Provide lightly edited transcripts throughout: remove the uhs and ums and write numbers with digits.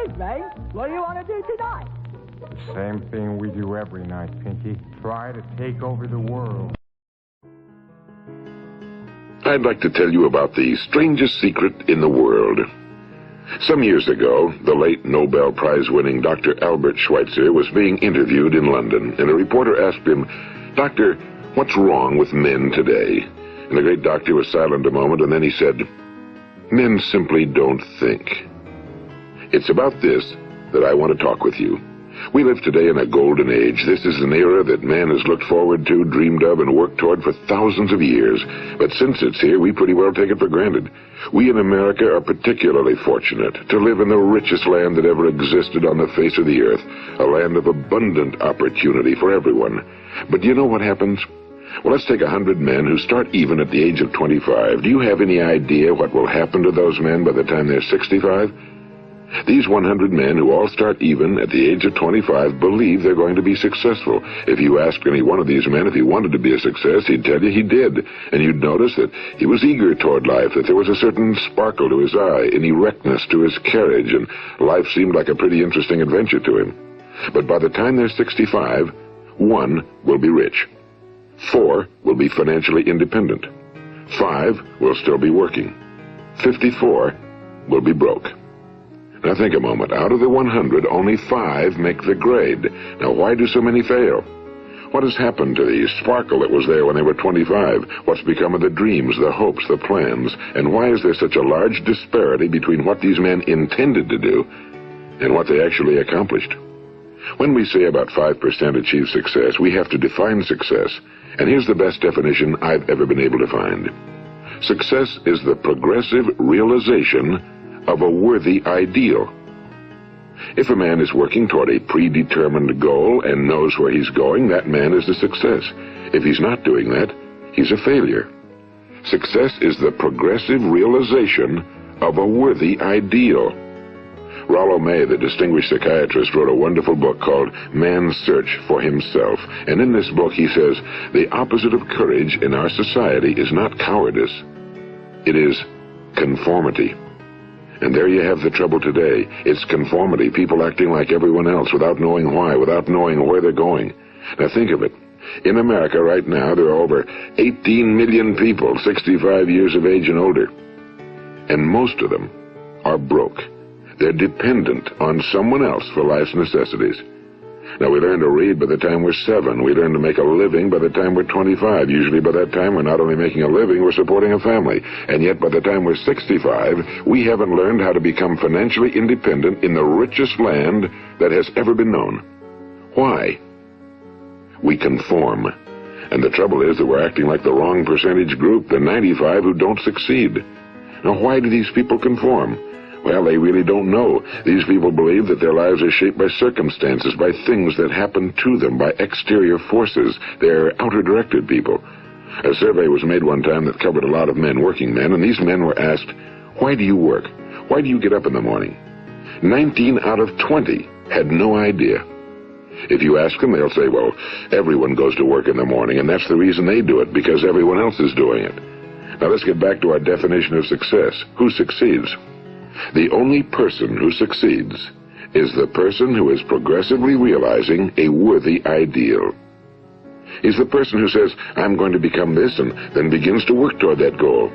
evening. What do you want to do tonight? The same thing we do every night, Pinky. Try to take over the world. I'd like to tell you about the strangest secret in the world. Some years ago, the late Nobel Prize-winning Dr. Albert Schweitzer was being interviewed in London, and a reporter asked him, "Doctor, what's wrong with men today?" And the great doctor was silent a moment, and then he said, "Men simply don't think." It's about this that I want to talk with you. We live today in a golden age. This is an era that man has looked forward to, dreamed of, and worked toward for thousands of years. But since it's here, we pretty well take it for granted. We in America are particularly fortunate to live in the richest land that ever existed on the face of the earth, a land of abundant opportunity for everyone. But do you know what happens? Well, let's take 100 men who start even at the age of 25. Do you have any idea what will happen to those men by the time they're 65? These 100 men who all start even at the age of 25 believe they're going to be successful. If you ask any one of these men if he wanted to be a success, he'd tell you he did. And you'd notice that he was eager toward life, that there was a certain sparkle to his eye, an erectness to his carriage, and life seemed like a pretty interesting adventure to him. But by the time they're 65, 1 will be rich. 4 will be financially independent. 5 will still be working. 54 will be broke. Now think a moment. Out of the 100, only 5 make the grade. Now why do so many fail? What has happened to the sparkle that was there when they were 25? What's become of the dreams, the hopes, the plans? And why is there such a large disparity between what these men intended to do and what they actually accomplished? When we say about 5% achieve success, we have to define success. And here's the best definition I've ever been able to find. Success is the progressive realization of a worthy ideal. If a man is working toward a predetermined goal and knows where he's going, that man is a success. If he's not doing that, he's a failure. Success is the progressive realization of a worthy ideal. Rollo May, the distinguished psychiatrist, wrote a wonderful book called Man's Search for Himself. And in this book he says, the opposite of courage in our society is not cowardice. It is conformity. And there you have the trouble today. It's conformity, people acting like everyone else without knowing why, without knowing where they're going. Now think of it. In America right now, there are over 18 million people 65 years of age and older. And most of them are broke. They're dependent on someone else for life's necessities. Now, we learn to read by the time we're 7. We learn to make a living by the time we're 25. Usually by that time, we're not only making a living, we're supporting a family. And yet by the time we're 65, we haven't learned how to become financially independent in the richest land that has ever been known. Why? We conform. And the trouble is that we're acting like the wrong percentage group, the 95 who don't succeed. Now, why do these people conform? Well, they really don't know. These people believe that their lives are shaped by circumstances, by things that happen to them, by exterior forces. They're outer-directed people. A survey was made one time that covered a lot of men, working men, and these men were asked, why do you work? Why do you get up in the morning? 19 out of 20 had no idea. If you ask them, they'll say, well, everyone goes to work in the morning, and that's the reason they do it, because everyone else is doing it. Now let's get back to our definition of success. Who succeeds? The only person who succeeds is the person who is progressively realizing a worthy ideal. He's the person who says, I'm going to become this, and then begins to work toward that goal.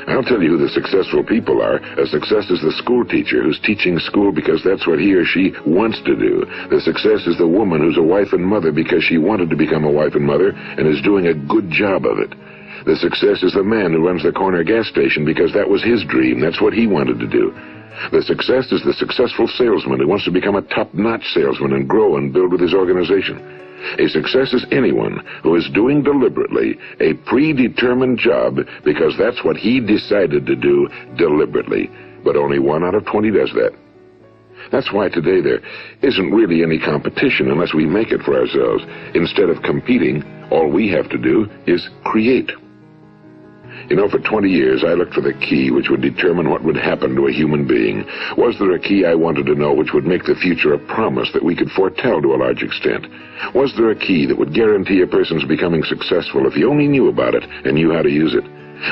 I'll tell you who the successful people are. A success is the school teacher who's teaching school because that's what he or she wants to do. The success is the woman who's a wife and mother because she wanted to become a wife and mother and is doing a good job of it. The success is the man who runs the corner gas station because that was his dream. That's what he wanted to do. The success is the successful salesman who wants to become a top-notch salesman and grow and build with his organization. A success is anyone who is doing deliberately a predetermined job because that's what he decided to do deliberately. But only 1 out of 20 does that. That's why today there isn't really any competition unless we make it for ourselves. Instead of competing, all we have to do is create. You know, for 20 years, I looked for the key which would determine what would happen to a human being. Was there a key I wanted to know which would make the future a promise that we could foretell to a large extent? Was there a key that would guarantee a person's becoming successful if he only knew about it and knew how to use it?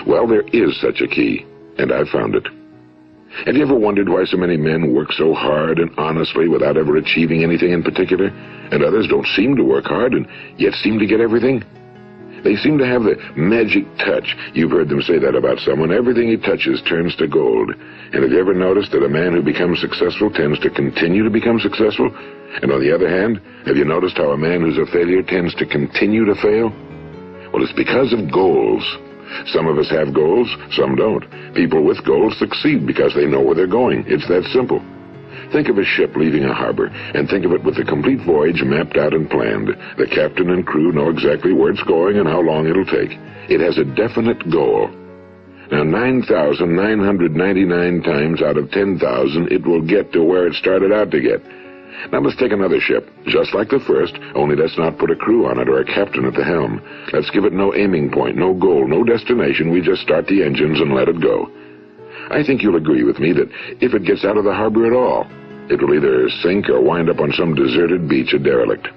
Well, there is such a key, and I've found it. Have you ever wondered why so many men work so hard and honestly without ever achieving anything in particular, and others don't seem to work hard and yet seem to get everything? They seem to have the magic touch. You've heard them say that about someone. Everything he touches turns to gold. And have you ever noticed that a man who becomes successful tends to continue to become successful? And on the other hand, have you noticed how a man who's a failure tends to continue to fail? Well, it's because of goals. Some of us have goals, some don't. People with goals succeed because they know where they're going. It's that simple. Think of a ship leaving a harbor, and think of it with the complete voyage mapped out and planned. The captain and crew know exactly where it's going and how long it'll take. It has a definite goal. Now, 9,999 times out of 10,000, it will get to where it started out to get. Now, let's take another ship, just like the first, only let's not put a crew on it or a captain at the helm. Let's give it no aiming point, no goal, no destination. We just start the engines and let it go. I think you'll agree with me that if it gets out of the harbor at all, it will either sink or wind up on some deserted beach, a derelict.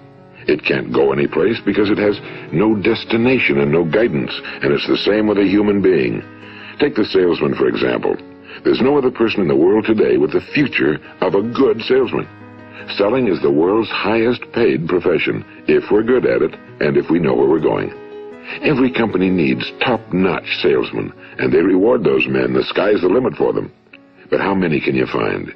It can't go anyplace because it has no destination and no guidance, and it's the same with a human being. Take the salesman, for example. There's no other person in the world today with the future of a good salesman. Selling is the world's highest paid profession, if we're good at it and if we know where we're going. Every company needs top-notch salesmen, and they reward those men. The sky's the limit for them. But how many can you find?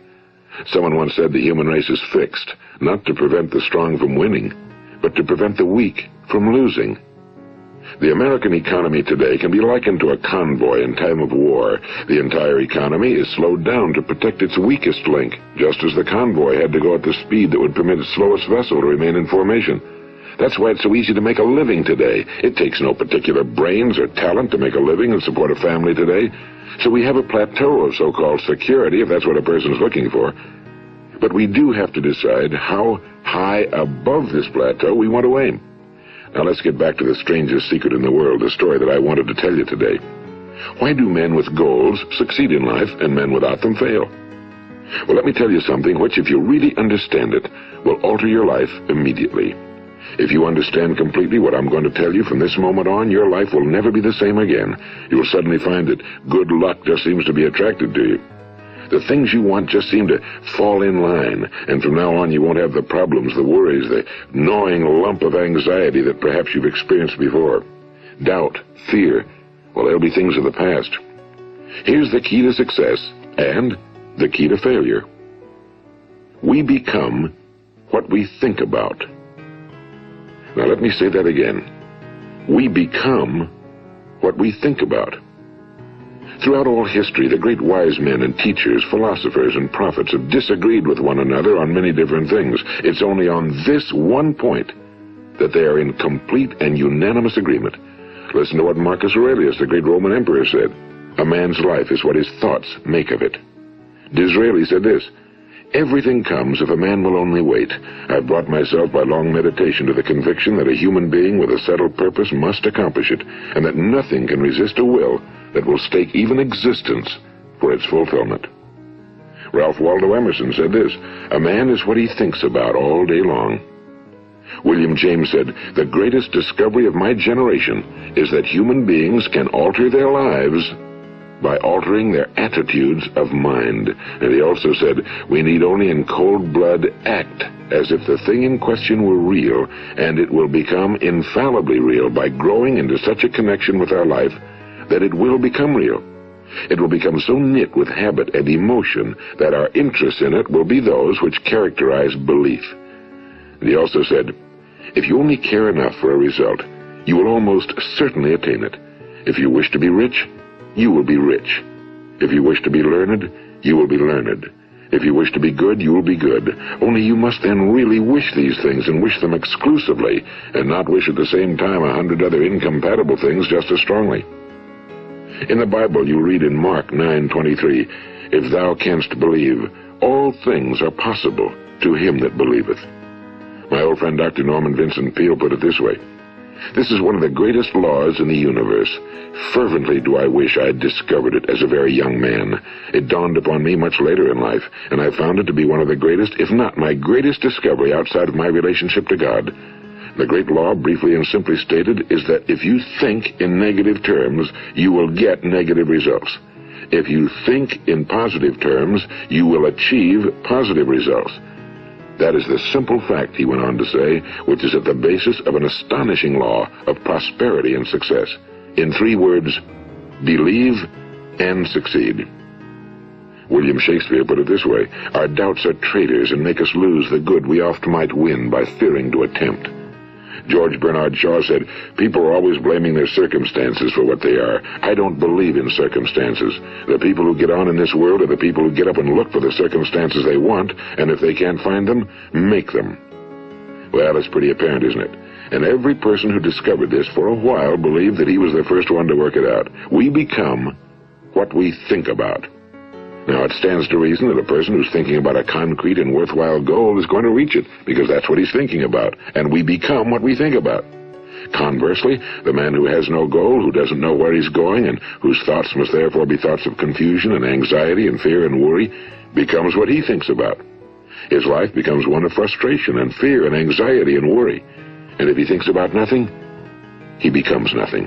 Someone once said the human race is fixed, not to prevent the strong from winning, but to prevent the weak from losing. The American economy today can be likened to a convoy in time of war. The entire economy is slowed down to protect its weakest link, just as the convoy had to go at the speed that would permit its slowest vessel to remain in formation. That's why it's so easy to make a living today. It takes no particular brains or talent to make a living and support a family today. So we have a plateau of so-called security, if that's what a person's looking for. But we do have to decide how high above this plateau we want to aim. Now let's get back to the strangest secret in the world, the story that I wanted to tell you today. Why do men with goals succeed in life and men without them fail? Well, let me tell you something which, if you really understand it, will alter your life immediately. If you understand completely what I'm going to tell you from this moment on, your life will never be the same again. You'll suddenly find that good luck just seems to be attracted to you. The things you want just seem to fall in line, and from now on you won't have the problems, the worries, the gnawing lump of anxiety that perhaps you've experienced before. Doubt, fear, well, they'll be things of the past. Here's the key to success and the key to failure. We become what we think about. Now let me say that again. We become what we think about. Throughout all history, the great wise men and teachers, philosophers and prophets have disagreed with one another on many different things. It's only on this one point that they are in complete and unanimous agreement. Listen to what Marcus Aurelius, the great Roman emperor, said. A man's life is what his thoughts make of it. Disraeli said this. Everything comes if a man will only wait. I've brought myself by long meditation to the conviction that a human being with a settled purpose must accomplish it, and that nothing can resist a will that will stake even existence for its fulfillment. Ralph Waldo Emerson said this, a man is what he thinks about all day long. William James said, the greatest discovery of my generation is that human beings can alter their lives by altering their attitudes of mind. And he also said, we need only in cold blood act as if the thing in question were real, and it will become infallibly real by growing into such a connection with our life that it will become real. It will become so knit with habit and emotion that our interest in it will be those which characterize belief. And he also said, if you only care enough for a result, you will almost certainly attain it. If you wish to be rich, you will be rich. If you wish to be learned, you will be learned. If you wish to be good, you will be good. Only you must then really wish these things, and wish them exclusively, and not wish at the same time 100 other incompatible things just as strongly. In the Bible, you read in Mark 9:23, if thou canst believe, all things are possible to him that believeth. My old friend Dr. Norman Vincent Peale put it this way, this is one of the greatest laws in the universe. Fervently do I wish I had discovered it as a very young man. It dawned upon me much later in life, and I found it to be one of the greatest, if not my greatest discovery outside of my relationship to God. The great law, briefly and simply stated, is that if you think in negative terms, you will get negative results. If you think in positive terms, you will achieve positive results. That is the simple fact, he went on to say, which is at the basis of an astonishing law of prosperity and success. In 3 words, believe and succeed. William Shakespeare put it this way: our doubts are traitors and make us lose the good we oft might win by fearing to attempt. George Bernard Shaw said, people are always blaming their circumstances for what they are. I don't believe in circumstances. The people who get on in this world are the people who get up and look for the circumstances they want, and if they can't find them, make them. Well, it's pretty apparent, isn't it? And every person who discovered this for a while believed that he was the first one to work it out. We become what we think about. Now, it stands to reason that a person who's thinking about a concrete and worthwhile goal is going to reach it, because that's what he's thinking about, and we become what we think about. Conversely, the man who has no goal, who doesn't know where he's going, and whose thoughts must therefore be thoughts of confusion and anxiety and fear and worry, becomes what he thinks about. His life becomes one of frustration and fear and anxiety and worry. And if he thinks about nothing, he becomes nothing.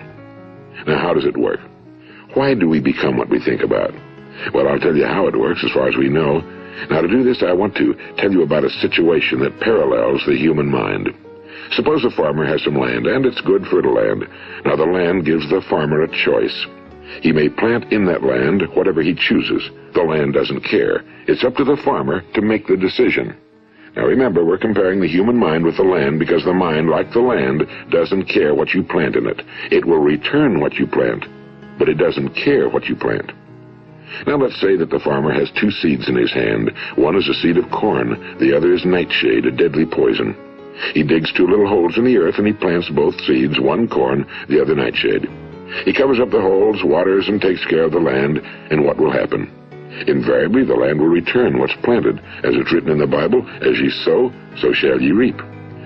Now, how does it work? Why do we become what we think about? Well, I'll tell you how it works as far as we know. Now, to do this, I want to tell you about a situation that parallels the human mind. Suppose a farmer has some land, and it's good fertile land. Now, the land gives the farmer a choice. He may plant in that land whatever he chooses. The land doesn't care. It's up to the farmer to make the decision. Now, remember, we're comparing the human mind with the land because the mind, like the land, doesn't care what you plant in it. It will return what you plant, but it doesn't care what you plant. Now, let's say that the farmer has 2 seeds in his hand. One is a seed of corn. The other is nightshade, a deadly poison. He digs 2 little holes in the earth, and he plants both seeds, one corn, the other nightshade. He covers up the holes, waters, and takes care of the land, and what will happen? Invariably, the land will return what's planted. As it's written in the Bible, as ye sow, so shall ye reap.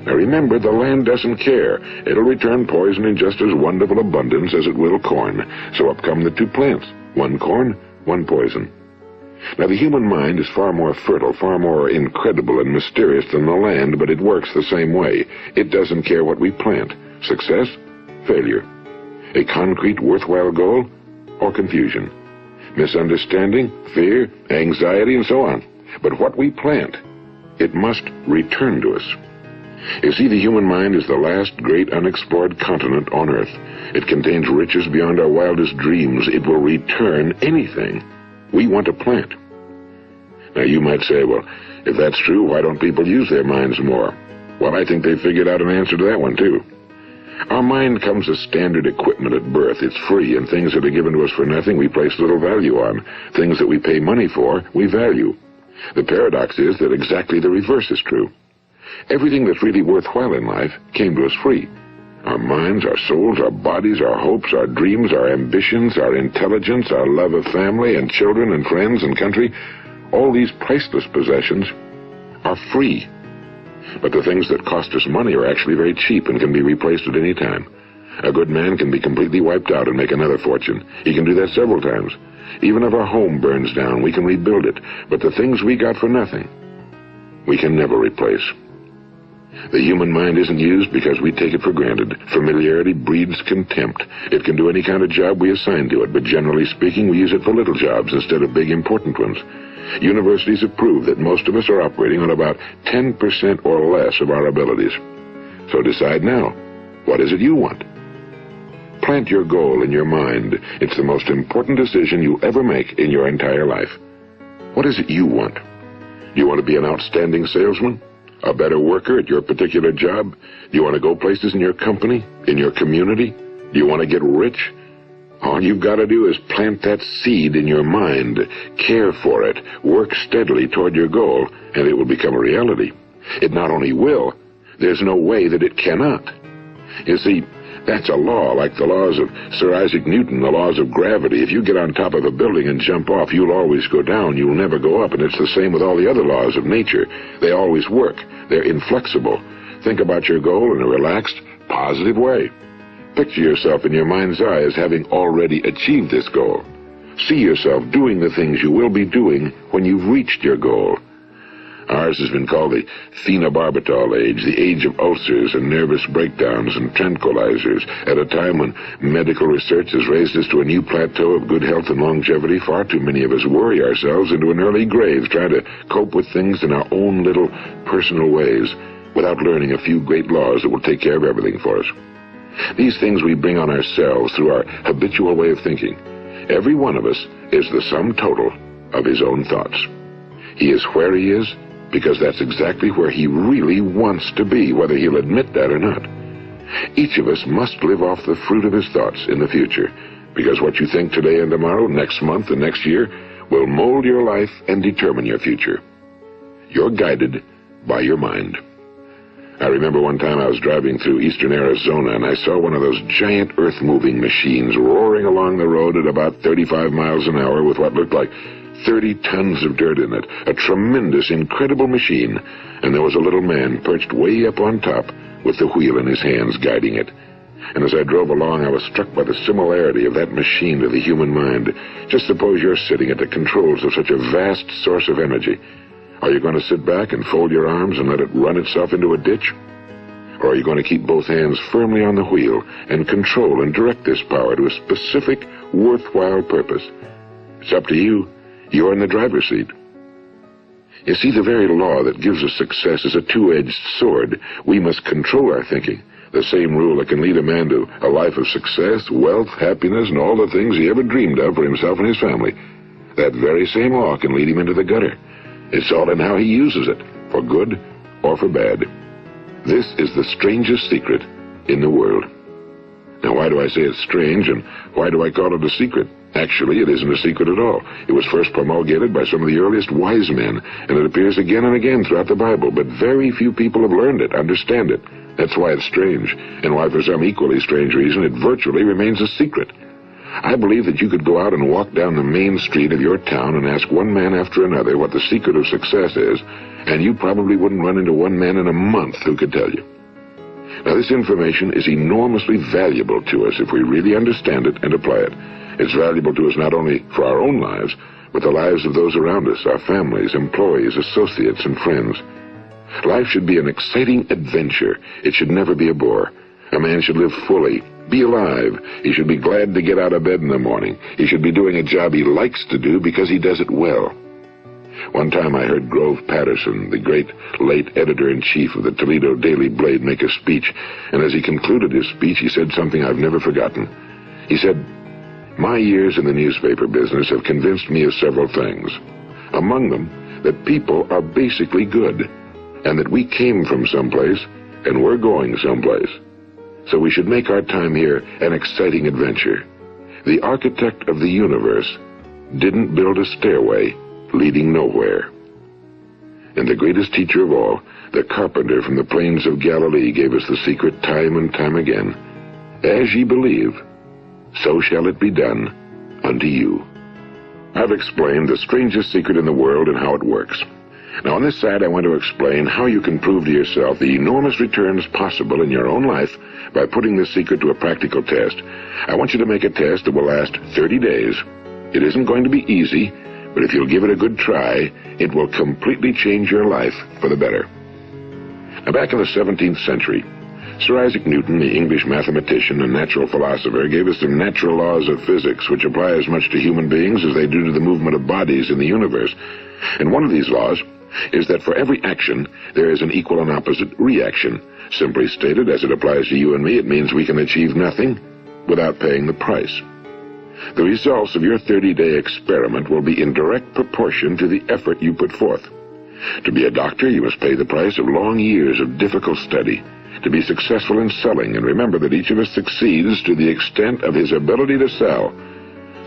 Now remember, the land doesn't care. It'll return poison in just as wonderful abundance as it will corn. So up come the 2 plants, one corn, one poison. Now, the human mind is far more fertile, far more incredible and mysterious than the land, but it works the same way. It doesn't care what we plant. Success, failure. A concrete, worthwhile goal, or confusion. Misunderstanding, fear, anxiety, and so on. But what we plant, it must return to us. You see, the human mind is the last great unexplored continent on Earth. It contains riches beyond our wildest dreams. It will return anything we want to plant. Now, you might say, well, if that's true, why don't people use their minds more? Well, I think they figured out an answer to that one, too. Our mind comes as standard equipment at birth. It's free, and things that are given to us for nothing we place little value on. Things that we pay money for, we value. The paradox is that exactly the reverse is true. Everything that's really worthwhile in life came to us free. Our minds, our souls, our bodies, our hopes, our dreams, our ambitions, our intelligence, our love of family and children and friends and country, all these priceless possessions are free. But the things that cost us money are actually very cheap and can be replaced at any time. A good man can be completely wiped out and make another fortune. He can do that several times. Even if our home burns down, we can rebuild it. But the things we got for nothing, we can never replace. The human mind isn't used because we take it for granted. Familiarity breeds contempt. It can do any kind of job we assign to it, but generally speaking, we use it for little jobs instead of big, important ones. Universities have proved that most of us are operating on about 10% or less of our abilities. So decide now, what is it you want? Plant your goal in your mind. It's the most important decision you'll ever make in your entire life. What is it you want? Do you want to be an outstanding salesman? A better worker at your particular job? Do you want to go places in your company, in your community? Do you want to get rich? All you've got to do is plant that seed in your mind, care for it, work steadily toward your goal, and it will become a reality. It not only will, there's no way that it cannot. You see, that's a law, like the laws of Sir Isaac Newton, the laws of gravity. If you get on top of a building and jump off, you'll always go down. You'll never go up, and it's the same with all the other laws of nature. They always work. They're inflexible. Think about your goal in a relaxed, positive way. Picture yourself in your mind's eye as having already achieved this goal. See yourself doing the things you will be doing when you've reached your goal. Ours has been called the phenobarbital age, the age of ulcers and nervous breakdowns and tranquilizers. At a time when medical research has raised us to a new plateau of good health and longevity, far too many of us worry ourselves into an early grave trying to cope with things in our own little personal ways without learning a few great laws that will take care of everything for us. These things we bring on ourselves through our habitual way of thinking. Every one of us is the sum total of his own thoughts. He is where he is because that's exactly where he really wants to be, whether he'll admit that or not. Each of us must live off the fruit of his thoughts in the future, because what you think today and tomorrow, next month and next year, will mold your life and determine your future. You're guided by your mind. I remember one time I was driving through eastern Arizona and I saw one of those giant earth-moving machines roaring along the road at about 35 miles an hour with what looked like 30 tons of dirt in it. A tremendous, incredible machine, and there was a little man perched way up on top with the wheel in his hands guiding it. And as I drove along, I was struck by the similarity of that machine to the human mind. Just suppose you're sitting at the controls of such a vast source of energy. Are you going to sit back and fold your arms and let it run itself into a ditch? Or are you going to keep both hands firmly on the wheel and control and direct this power to a specific, worthwhile purpose? It's up to you. You're in the driver's seat. You see, the very law that gives us success is a two-edged sword. We must control our thinking. The same rule that can lead a man to a life of success, wealth, happiness, and all the things he ever dreamed of for himself and his family. That very same law can lead him into the gutter. It's all in how he uses it, for good or for bad. This is the strangest secret in the world. Now, why do I say it's strange, and why do I call it a secret? Actually, it isn't a secret at all. It was first promulgated by some of the earliest wise men, and it appears again and again throughout the Bible, but very few people have learned it, understand it. That's why it's strange, and why for some equally strange reason it virtually remains a secret. I believe that you could go out and walk down the main street of your town and ask one man after another what the secret of success is, and you probably wouldn't run into one man in a month who could tell you. Now, this information is enormously valuable to us if we really understand it and apply it. It's valuable to us not only for our own lives, but the lives of those around us, our families, employees, associates, and friends. Life should be an exciting adventure. It should never be a bore. A man should live fully, be alive. He should be glad to get out of bed in the morning. He should be doing a job he likes to do because he does it well. One time I heard Grove Patterson, the great late editor-in-chief of the Toledo Daily Blade, make a speech, and as he concluded his speech, he said something I've never forgotten. He said, "My years in the newspaper business have convinced me of several things. Among them, that people are basically good, and that we came from someplace, and we're going someplace. So we should make our time here an exciting adventure. The architect of the universe didn't build a stairway leading nowhere." And the greatest teacher of all, the carpenter from the plains of Galilee, gave us the secret time and time again. As ye believe, so shall it be done unto you. I've explained the strangest secret in the world and how it works. Now, on this side, I want to explain how you can prove to yourself the enormous returns possible in your own life by putting this secret to a practical test. I want you to make a test that will last 30 days. It isn't going to be easy, but if you'll give it a good try, it will completely change your life for the better. Now, back in the 17th century, Sir Isaac Newton, the English mathematician and natural philosopher, gave us the natural laws of physics, which apply as much to human beings as they do to the movement of bodies in the universe. And one of these laws is that for every action, there is an equal and opposite reaction. Simply stated, as it applies to you and me, it means we can achieve nothing without paying the price. The results of your 30-day experiment will be in direct proportion to the effort you put forth. To be a doctor, you must pay the price of long years of difficult study. To be successful in selling, and remember that each of us succeeds to the extent of his ability to sell.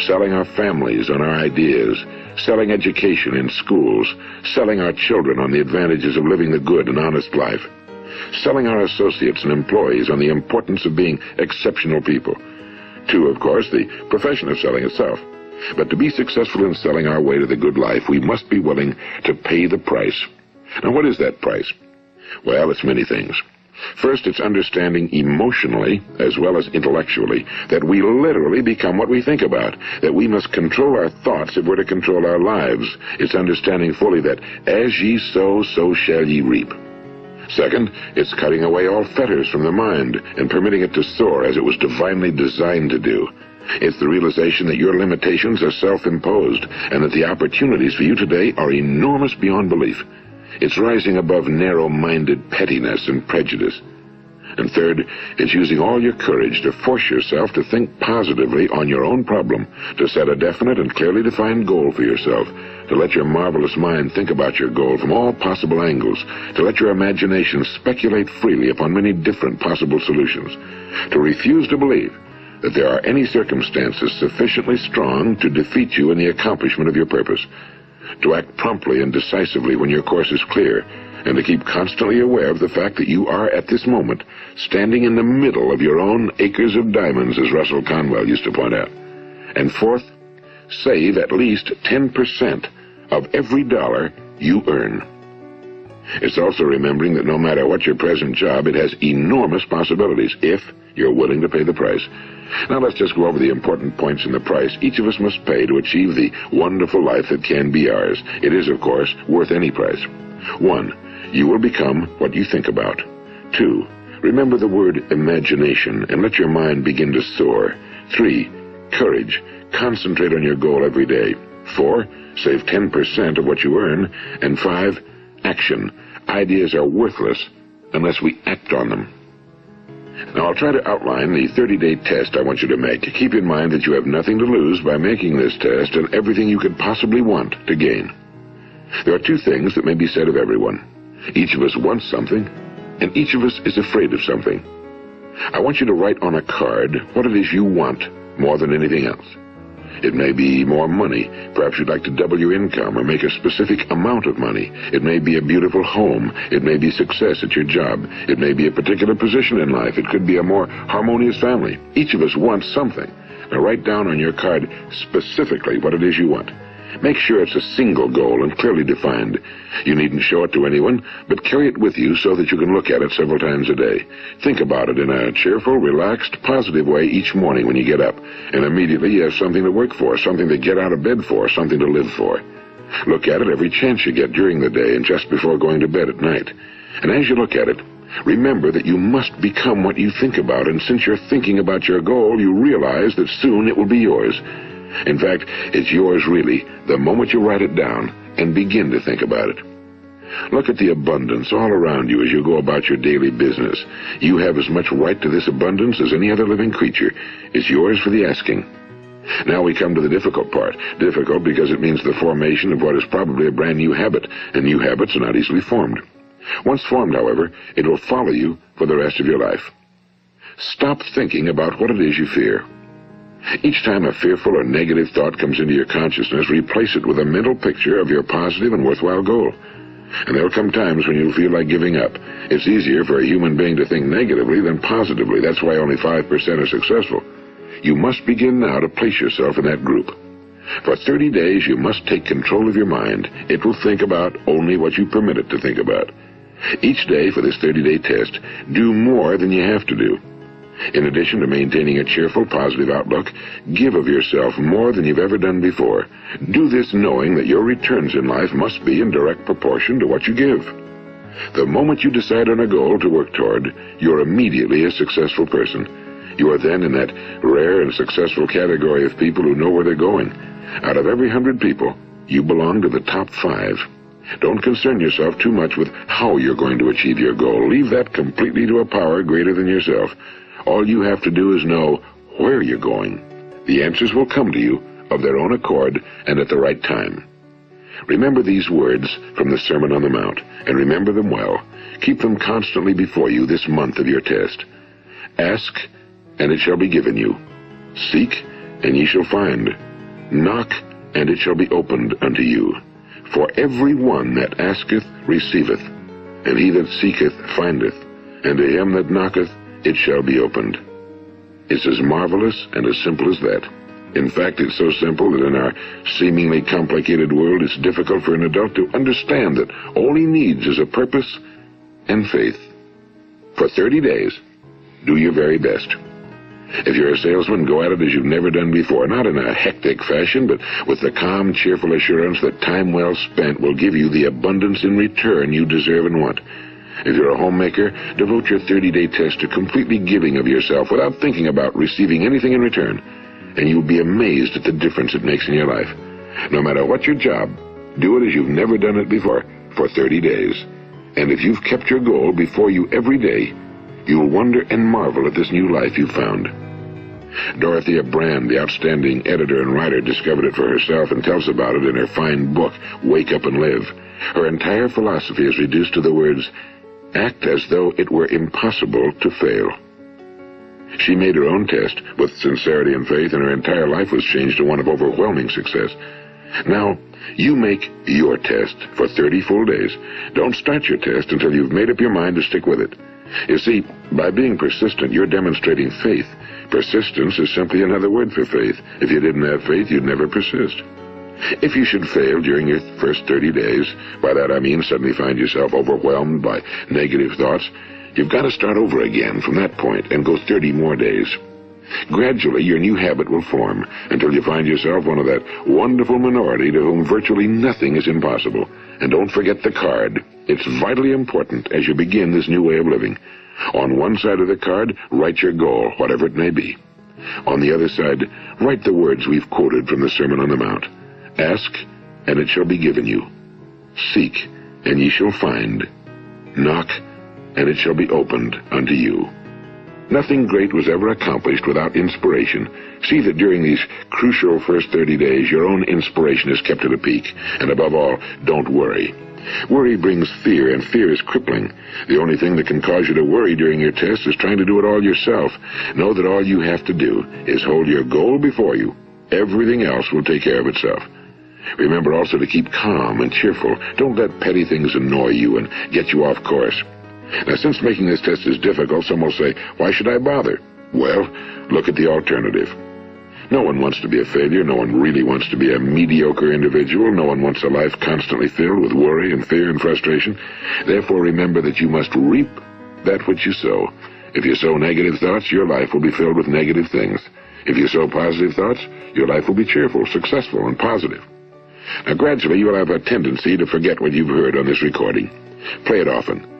Selling our families on our ideas, selling education in schools, selling our children on the advantages of living the good and honest life, selling our associates and employees on the importance of being exceptional people. To, of course, the profession of selling itself. But to be successful in selling our way to the good life, we must be willing to pay the price. Now, what is that price? Well, it's many things. First, it's understanding emotionally, as well as intellectually, that we literally become what we think about, that we must control our thoughts if we're to control our lives. It's understanding fully that as ye sow, so shall ye reap. Second, it's cutting away all fetters from the mind and permitting it to soar as it was divinely designed to do. It's the realization that your limitations are self-imposed and that the opportunities for you today are enormous beyond belief. It's rising above narrow-minded pettiness and prejudice. And third, it's using all your courage to force yourself to think positively on your own problem, to set a definite and clearly defined goal for yourself, to let your marvelous mind think about your goal from all possible angles, to let your imagination speculate freely upon many different possible solutions, to refuse to believe that there are any circumstances sufficiently strong to defeat you in the accomplishment of your purpose, to act promptly and decisively when your course is clear, and to keep constantly aware of the fact that you are, at this moment, standing in the middle of your own acres of diamonds, as Russell Conwell used to point out. And fourth, save at least 10% of every dollar you earn. It's also remembering that no matter what your present job, it has enormous possibilities if you're willing to pay the price. Now let's just go over the important points in the price each of us must pay to achieve the wonderful life that can be ours. It is, of course, worth any price. 1, you will become what you think about. 2, remember the word imagination and let your mind begin to soar. 3, courage. Concentrate on your goal every day. 4, save 10% of what you earn. And 5, action. Ideas are worthless unless we act on them. Now, I'll try to outline the 30-day test I want you to make. Keep in mind that you have nothing to lose by making this test and everything you could possibly want to gain. There are 2 things that may be said of everyone. Each of us wants something, and each of us is afraid of something. I want you to write on a card what it is you want more than anything else. It may be more money. Perhaps you'd like to double your income or make a specific amount of money. It may be a beautiful home. It may be success at your job. It may be a particular position in life. It could be a more harmonious family. Each of us wants something. Now write down on your card specifically what it is you want. Make sure it's a single goal and clearly defined. You needn't show it to anyone, but carry it with you so that you can look at it several times a day. Think about it in a cheerful, relaxed, positive way each morning when you get up, and immediately you have something to work for, something to get out of bed for, something to live for. Look at it every chance you get during the day and just before going to bed at night. And as you look at it, remember that you must become what you think about, and since you're thinking about your goal, you realize that soon it will be yours. In fact, it's yours really the moment you write it down and begin to think about it. Look at the abundance all around you as you go about your daily business. You have as much right to this abundance as any other living creature. It's yours for the asking. Now we come to the difficult part. Difficult because it means the formation of what is probably a brand new habit, and new habits are not easily formed. Once formed, however, it will follow you for the rest of your life. Stop thinking about what it is you fear. Each time a fearful or negative thought comes into your consciousness, replace it with a mental picture of your positive and worthwhile goal. And there'll come times when you'll feel like giving up. It's easier for a human being to think negatively than positively. That's why only 5% are successful. You must begin now to place yourself in that group. For 30 days, you must take control of your mind. It will think about only what you permit it to think about. Each day for this 30-day test, do more than you have to do. In addition to maintaining a cheerful, positive outlook, give of yourself more than you've ever done before. Do this knowing that your returns in life must be in direct proportion to what you give. The moment you decide on a goal to work toward, you're immediately a successful person. You are then in that rare and successful category of people who know where they're going. Out of every 100 people, you belong to the top 5. Don't concern yourself too much with how you're going to achieve your goal. Leave that completely to a power greater than yourself. All you have to do is know where you're going. The answers will come to you of their own accord and at the right time. Remember these words from the Sermon on the Mount, and remember them well. Keep them constantly before you this month of your test. Ask, and it shall be given you. Seek, and ye shall find. Knock, and it shall be opened unto you. For every one that asketh receiveth, and he that seeketh findeth, and to him that knocketh it shall be opened. It's as marvelous and as simple as that. In fact, it's so simple that in our seemingly complicated world, it's difficult for an adult to understand that all he needs is a purpose and faith. For 30 days, do your very best. If you're a salesman, go at it as you've never done before, not in a hectic fashion, but with the calm, cheerful assurance that time well spent will give you the abundance in return you deserve and want. If you're a homemaker, devote your 30-day test to completely giving of yourself without thinking about receiving anything in return, and you'll be amazed at the difference it makes in your life. No matter what your job, do it as you've never done it before for 30 days. And if you've kept your goal before you every day, you'll wonder and marvel at this new life you've found. Dorothea Bran, the outstanding editor and writer, discovered it for herself and tells about it in her fine book, Wake Up and Live. Her entire philosophy is reduced to the words, act as though it were impossible to fail. She made her own test with sincerity and faith, and her entire life was changed to one of overwhelming success. Now, you make your test for 30 full days. Don't start your test until you've made up your mind to stick with it. You see, by being persistent, you're demonstrating faith. Persistence is simply another word for faith. If you didn't have faith, you'd never persist. If you should fail during your first 30 days, by that I mean suddenly find yourself overwhelmed by negative thoughts, you've got to start over again from that point and go 30 more days. Gradually, your new habit will form until you find yourself one of that wonderful minority to whom virtually nothing is impossible. And don't forget the card. It's vitally important as you begin this new way of living. On one side of the card, write your goal, whatever it may be. On the other side, write the words we've quoted from the Sermon on the Mount. Ask, and it shall be given you. Seek, and ye shall find. Knock, and it shall be opened unto you. Nothing great was ever accomplished without inspiration. See that during these crucial first 30 days, your own inspiration is kept at a peak. And above all, don't worry. Worry brings fear, and fear is crippling. The only thing that can cause you to worry during your test is trying to do it all yourself. Know that all you have to do is hold your goal before you. Everything else will take care of itself. Remember also to keep calm and cheerful. Don't let petty things annoy you and get you off course. Now, since making this test is difficult, some will say, why should I bother? Well, look at the alternative. No one wants to be a failure. No one really wants to be a mediocre individual. No one wants a life constantly filled with worry and fear and frustration. Therefore, remember that you must reap that which you sow. If you sow negative thoughts, your life will be filled with negative things. If you sow positive thoughts, your life will be cheerful, successful, and positive. Now, gradually, you will have a tendency to forget what you've heard on this recording. Play it often.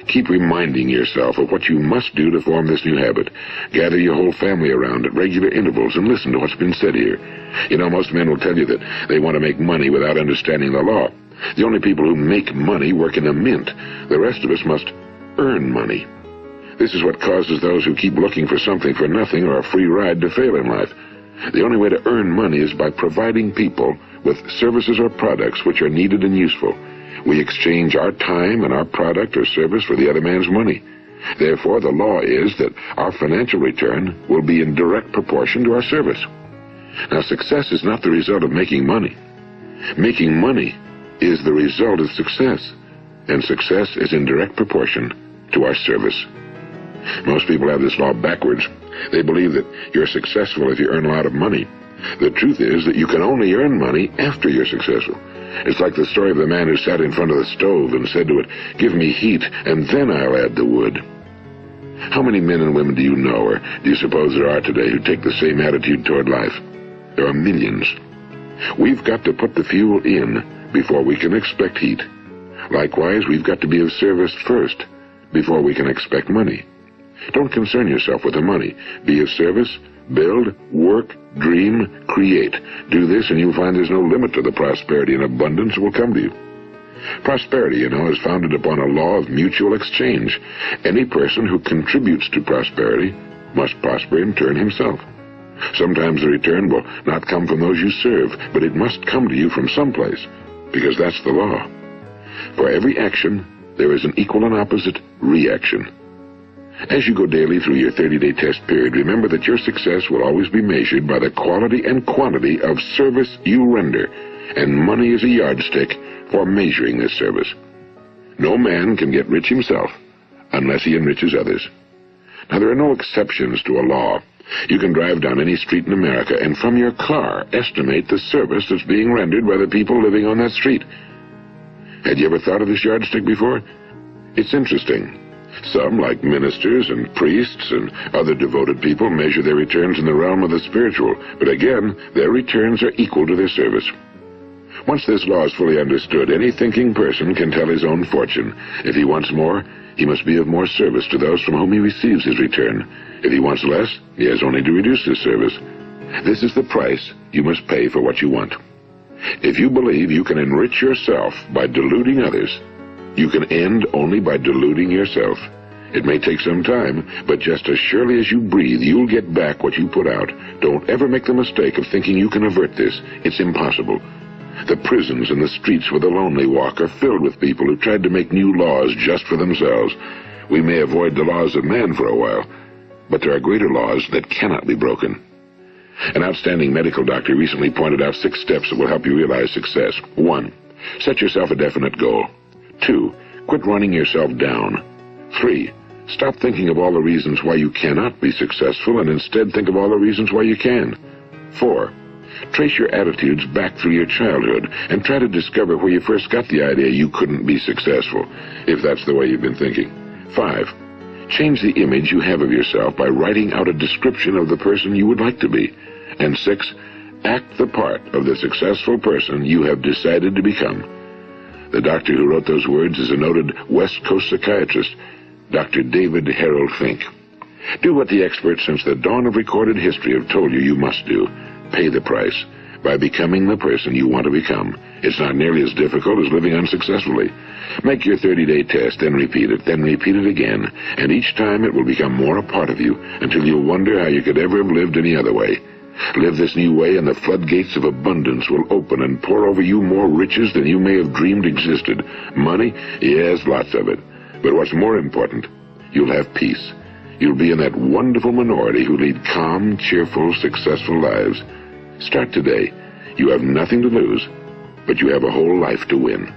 Keep reminding yourself of what you must do to form this new habit. Gather your whole family around at regular intervals and listen to what's been said here. You know, most men will tell you that they want to make money without understanding the law. The only people who make money work in a mint. The rest of us must earn money. This is what causes those who keep looking for something for nothing or a free ride to fail in life. The only way to earn money is by providing people with services or products which are needed and useful. We exchange our time and our product or service for the other man's money. Therefore, the law is that our financial return will be in direct proportion to our service. Now, success is not the result of making money. Making money is the result of success, and success is in direct proportion to our service. Most people have this law backwards. They believe that you're successful if you earn a lot of money. The truth is that you can only earn money after you're successful. It's like the story of the man who sat in front of the stove and said to it, "Give me heat, and then I'll add the wood." How many men and women do you know, or do you suppose there are today, who take the same attitude toward life? There are millions. We've got to put the fuel in before we can expect heat. Likewise, we've got to be of service first before we can expect money. Don't concern yourself with the money. Be of service, build, work, dream, create. Do this and you'll find there's no limit to the prosperity and abundance that will come to you. Prosperity, you know, is founded upon a law of mutual exchange. Any person who contributes to prosperity must prosper in turn himself. Sometimes the return will not come from those you serve, but it must come to you from someplace, because that's the law. For every action, there is an equal and opposite reaction. As you go daily through your 30-day test period, remember that your success will always be measured by the quality and quantity of service you render, and money is a yardstick for measuring this service. No man can get rich himself unless he enriches others. Now, there are no exceptions to a law. You can drive down any street in America and from your car estimate the service that's being rendered by the people living on that street. Had you ever thought of this yardstick before? It's interesting. Some, like ministers and priests and other devoted people, measure their returns in the realm of the spiritual, but again, their returns are equal to their service. Once this law is fully understood, any thinking person can tell his own fortune. If he wants more, he must be of more service to those from whom he receives his return. If he wants less, he has only to reduce his service. This is the price you must pay for what you want. If you believe you can enrich yourself by deluding others, you can end only by deluding yourself. It may take some time, but just as surely as you breathe, you'll get back what you put out. Don't ever make the mistake of thinking you can avert this. It's impossible. The prisons and the streets where the lonely walk are filled with people who tried to make new laws just for themselves. We may avoid the laws of man for a while, but there are greater laws that cannot be broken. An outstanding medical doctor recently pointed out 6 steps that will help you realize success. 1. Set yourself a definite goal. 2. Quit running yourself down. 3. Stop thinking of all the reasons why you cannot be successful and instead think of all the reasons why you can. 4. Trace your attitudes back through your childhood and try to discover where you first got the idea you couldn't be successful, if that's the way you've been thinking. 5. Change the image you have of yourself by writing out a description of the person you would like to be. And 6. Act the part of the successful person you have decided to become. The doctor who wrote those words is a noted West Coast psychiatrist, Dr. David Harold Fink. Do what the experts since the dawn of recorded history have told you must do. Pay the price by becoming the person you want to become. It's not nearly as difficult as living unsuccessfully. Make your 30-day test, then repeat it again, and each time it will become more a part of you until you'll wonder how you could ever have lived any other way. Live this new way and the floodgates of abundance will open and pour over you more riches than you may have dreamed existed. Money? Yes, lots of it. But what's more important, you'll have peace. You'll be in that wonderful minority who lead calm, cheerful, successful lives. Start today. You have nothing to lose, but you have a whole life to win.